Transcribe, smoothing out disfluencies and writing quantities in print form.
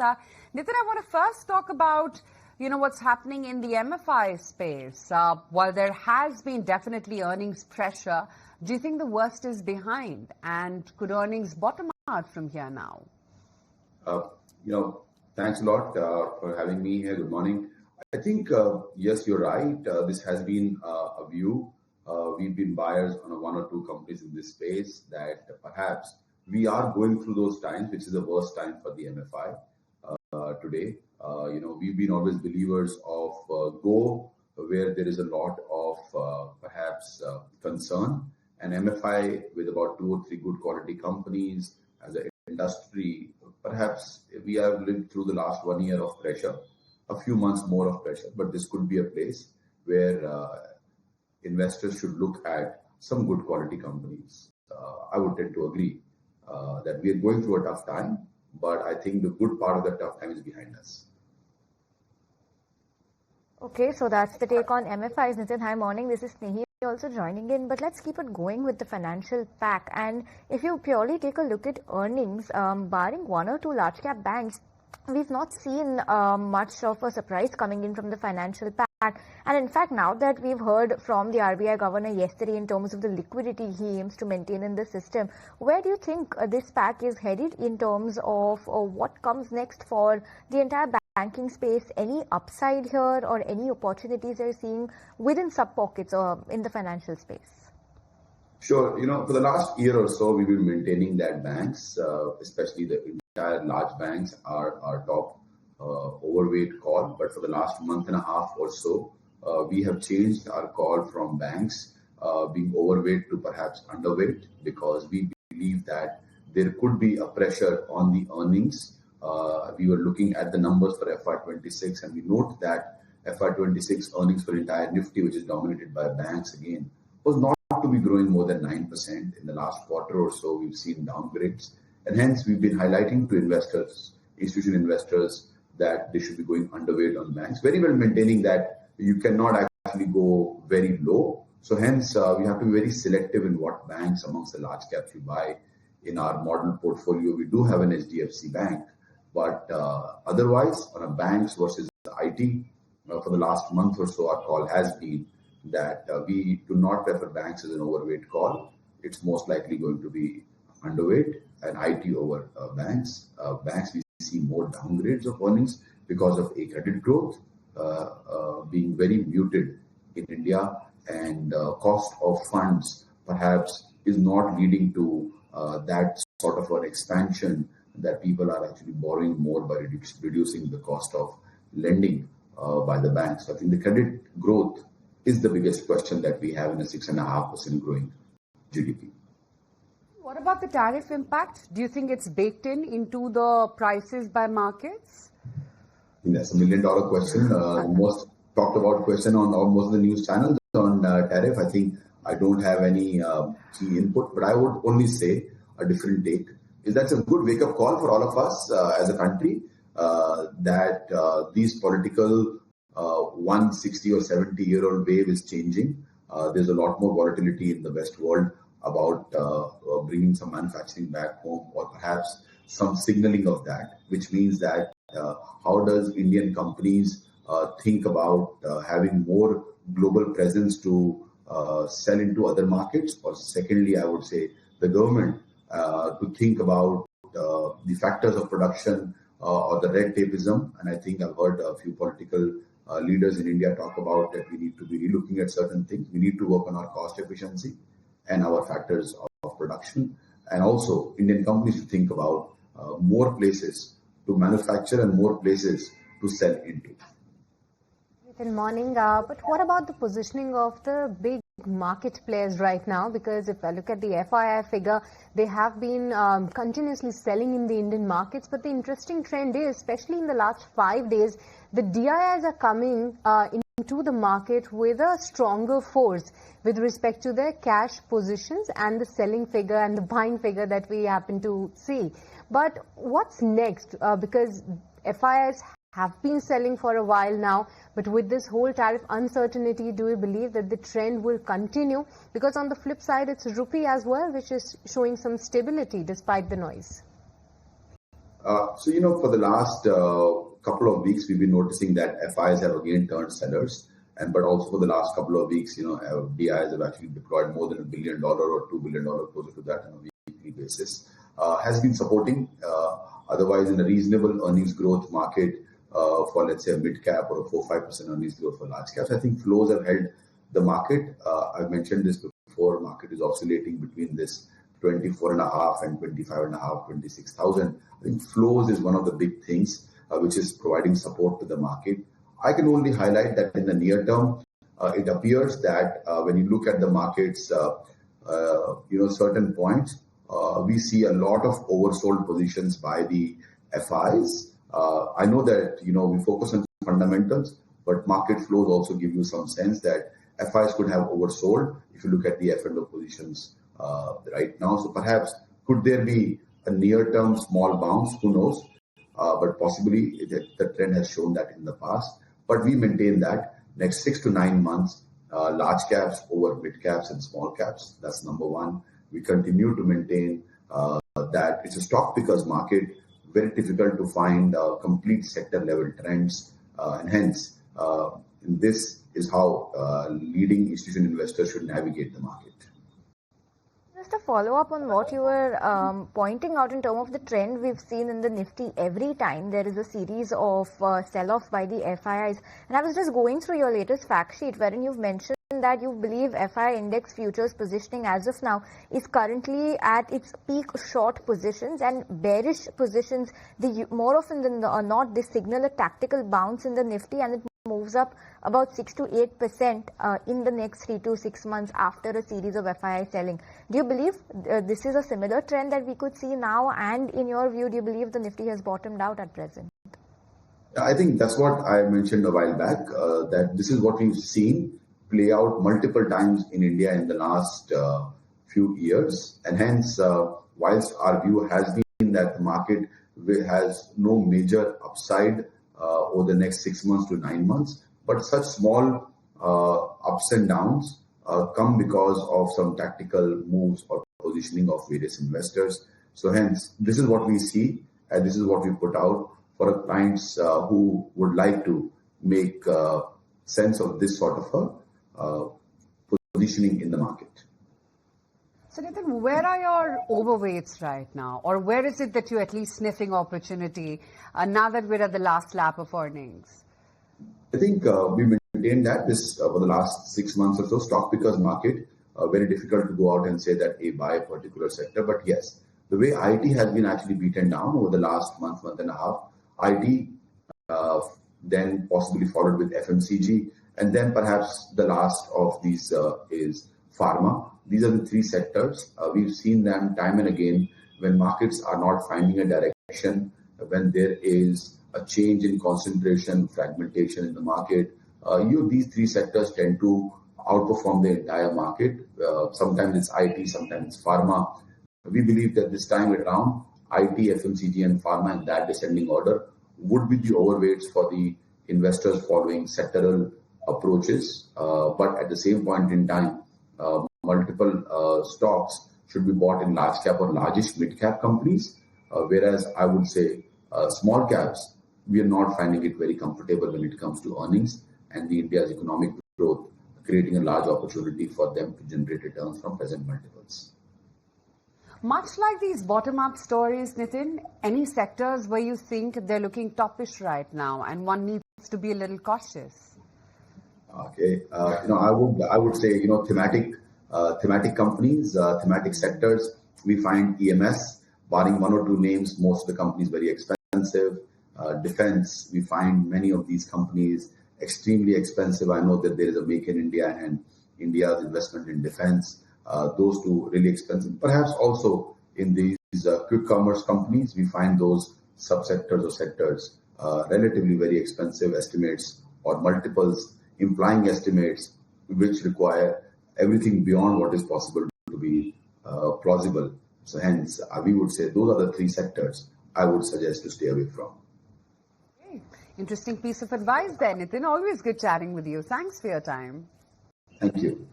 Nitin, I want to first talk about, what's happening in the MFI space. While there has been definitely earnings pressure, do you think the worst is behind? And could earnings bottom out from here now? Thanks a lot for having me here. Good morning. I think, yes, you're right. This has been a view. We've been buyers on one or two companies in this space that perhaps we are going through those times, which is the worst time for the MFI today. We've been always believers of go where there is a lot of perhaps concern, and MFI with about 2 or 3 good quality companies as an industry. Perhaps we have lived through the last 1 year of pressure, a few months more of pressure, but this could be a place where investors should look at some good quality companies. I would tend to agree that we are going through a tough time, but I think the good part of the tough time is behind us. Okay, so that's the take on MFIs. Nitin, hi morning. This is Snehi also joining in, but let's keep it going with the financial pack. And if you purely take a look at earnings, barring 1 or 2 large cap banks, we've not seen much of a surprise coming in from the financial pack. And in fact, now that we've heard from the RBI governor yesterday in terms of the liquidity he aims to maintain in the system, where do you think this pack is headed in terms of what comes next for the entire banking space? Any upside here or any opportunities you're seeing within sub-pockets or in the financial space? Sure. For the last year or so, we've been maintaining that banks, especially the entire large banks, are our top overweight call. But for the last month and a half or so, we have changed our call from banks being overweight to perhaps underweight, because we believe that there could be a pressure on the earnings. We were looking at the numbers for FY26, and we note that FY26 earnings for entire Nifty, which is dominated by banks again, was not to be growing more than 9%. In the last quarter or so, we've seen downgrades. And hence, we've been highlighting to investors, institutional investors, that they should be going underweight on banks, very well maintaining that you cannot actually go very low. So hence, we have to be very selective in what banks amongst the large caps you buy. In our model portfolio, we do have an HDFC bank, but otherwise, on a banks versus IT, for the last month or so, our call has been that we do not prefer banks as an overweight call. It's most likely going to be underweight and IT over banks. Banks, we see more downgrades of earnings because of a credit growth being very muted in India, and cost of funds perhaps is not leading to that sort of an expansion that people are actually borrowing more by reducing the cost of lending by the banks. I think the credit growth is the biggest question that we have in a 6.5% growing GDP. What about the tariff impact? Do you think it's baked into the prices by markets? That's $1 million question. Most talked about question on almost the news channels on tariff. I think I don't have any key input, but I would only say a different take. That's a good wake-up call for all of us as a country, that these political 160 or 70-year-old wave is changing. There's a lot more volatility in the West world about bringing some manufacturing back home, or perhaps some signaling of that, which means that how does Indian companies think about having more global presence to sell into other markets? Or secondly, I would say the government to think about the factors of production or the red tapeism. And I think I've heard a few political leaders in India talk about that we need to be relooking at certain things. We need to work on our cost efficiency and our factors of production. And also Indian companies to think about more places to manufacture and more places to sell into. Good morning. But what about the positioning of the big market players right now? Because if I look at the FII figure, they have been continuously selling in the Indian markets. But the interesting trend is, especially in the last 5 days, the DIIs are coming into the market with a stronger force with respect to their cash positions and the selling figure and the buying figure that we happen to see. But what's next? Because FIIs have been selling for a while now, but with this whole tariff uncertainty, do we believe that the trend will continue? Because on the flip side, it's rupee as well, which is showing some stability despite the noise. For the last couple of weeks, we've been noticing that FIs have again turned sellers. But also for the last couple of weeks, DIs have actually deployed more than $1 billion or $2 billion, closer to that on a weekly basis. Has been supporting, otherwise in a reasonable earnings growth market for, let's say, a mid cap or a 4-5% earnings growth for large caps. I think flows have held the market. I've mentioned this before, market is oscillating between this 24.5 and 25.5, 26,000. I think flows is one of the big things which is providing support to the market. I can only highlight that in the near term, it appears that when you look at the markets, certain points, we see a lot of oversold positions by the FIs. I know that, we focus on fundamentals, but market flows also give you some sense that FIs could have oversold if you look at the F&O positions right now. So perhaps could there be a near-term small bounce? Who knows? But possibly the trend has shown that in the past. But we maintain that next 6 to 9 months, large caps over mid caps and small caps. That's number one. We continue to maintain that it's a stock pickers market, very difficult to find complete sector level trends. And hence, this is how leading institutional investors should navigate the market. Just a follow-up on what you were pointing out in terms of the trend we've seen in the Nifty. Every time there is a series of sell-off by the FIIs. And I was just going through your latest fact sheet wherein you've mentioned that you believe FI index futures positioning as of now is currently at its peak short positions, and bearish positions, more often than not, they signal a tactical bounce in the Nifty, and it moves up about 6 to 8% in the next 3 to 6 months after a series of FII selling. Do you believe this is a similar trend that we could see now? And in your view, do you believe the Nifty has bottomed out at present? I think that's what I mentioned a while back, that this is what we've seen play out multiple times in India in the last few years. And hence, whilst our view has been that the market has no major upside over the next 6 months to 9 months, but such small ups and downs come because of some tactical moves or positioning of various investors. So hence, this is what we see, and this is what we put out for our clients who would like to make sense of this sort of positioning in the market. So Nitin, where are your overweights right now? Or where is it that you're at least sniffing opportunity now that we're at the last lap of earnings? I think we maintained that this for the last 6 months or so, stock pickers market, very difficult to go out and say that buy a particular sector. But yes, the way IT has been actually beaten down over the last month and a half, IT, then possibly followed with FMCG, and then perhaps the last of these is pharma. These are the three sectors. We've seen them time and again when markets are not finding a direction, when there is a change in concentration, fragmentation in the market. These three sectors tend to outperform the entire market. Sometimes it's IT, sometimes it's pharma. We believe that this time around, IT, FMCG, and pharma in that descending order would be the overweights for the investors following sectoral approaches. But at the same point in time, multiple stocks should be bought in large cap or largish mid cap companies. Whereas I would say small caps, we are not finding it very comfortable when it comes to earnings and the India's economic growth, creating a large opportunity for them to generate returns from present multiples. Much like these bottom-up stories, Nitin, any sectors where you think they're looking toppish right now and one needs to be a little cautious? Okay, I would say thematic companies, thematic sectors. We find EMS, barring one or two names, most of the companies very expensive. Defense, we find many of these companies extremely expensive. I know that there is a Make in India and India's investment in defense. Those two really expensive. Perhaps also in these quick commerce companies, we find those subsectors or sectors relatively very expensive estimates or multiples, implying estimates which require everything beyond what is possible to be plausible. So hence, we would say those are the three sectors I would suggest to stay away from. Okay. Interesting piece of advice there, Nitin. Always good chatting with you. Thanks for your time. Thank you.